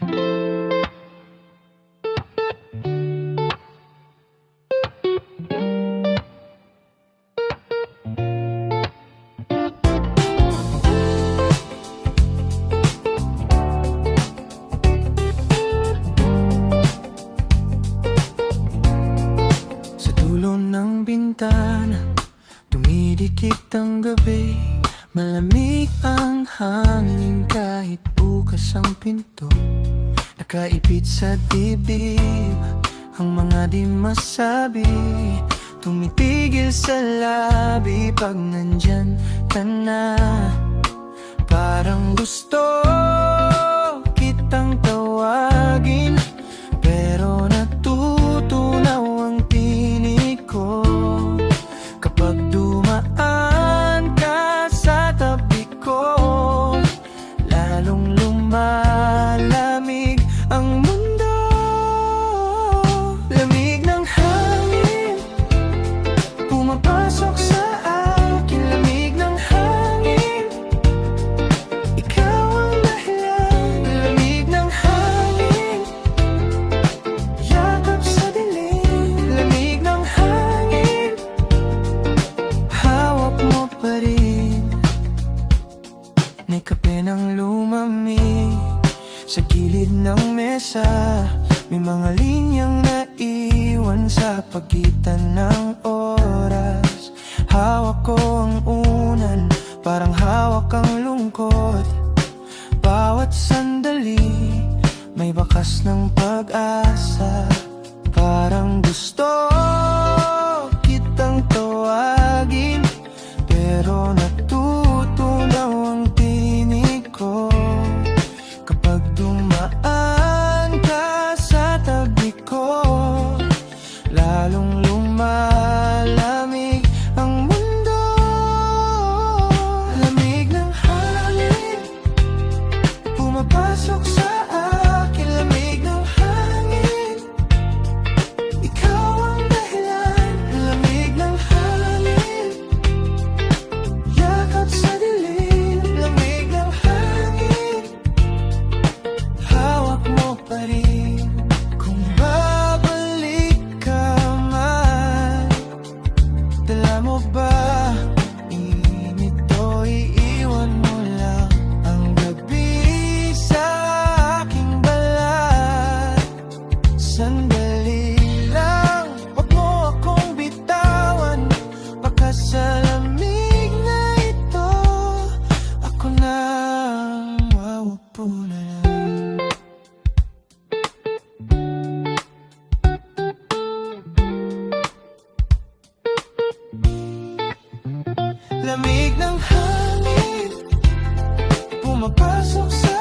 Sa dulo ng bintana, dumidikit ang gabi. Malamig ang hangin kahit bukas ang pinto. Nakaipit sa dibdib ang mga di masabi. Tumitigil sa labi pag nandyan ka na. Parang gusto kitang tawagin, pero natutunaw ang tinig ko kapag dumaan ka sa tabi ko. Lalong lumalamig ang mundo. Lamig ng hangin pumapasok sa akin. Lamig ng hangin, ikaw ang dahilan. Lamig ng hangin, yakap sa dilim. Lamig ng hangin, hawak mo pa rin. May kape ng lumamig sa gilid ng mesa. May mga linyang naiwan sa pagitan ng oras. Hawak ko ang unan, parang hawak ang lungkot. Bawat sandali may bakas ng pag-asa. Parang gusto kitang tawagin, pero natutunaw ang tinig ko kapag dumaan ka sa tabi ko. Lalong lumalamig ang mundo. Lamig ng hangin pumapasok sa akin. Lamig ng hangin, ikaw ang dahilan. Lamig ng hangin, yakap sa dilim. Lamig ng hangin, hawak mo pa rin. Kung babalik ka man, dala mo ba init o iiwan mo lang ang gabi sa aking balat? Sandali lang, wag mo akong bitawan. Baka sa lamig na ito, ako na maupo na lang. Lamig ng hangin pumapasok sa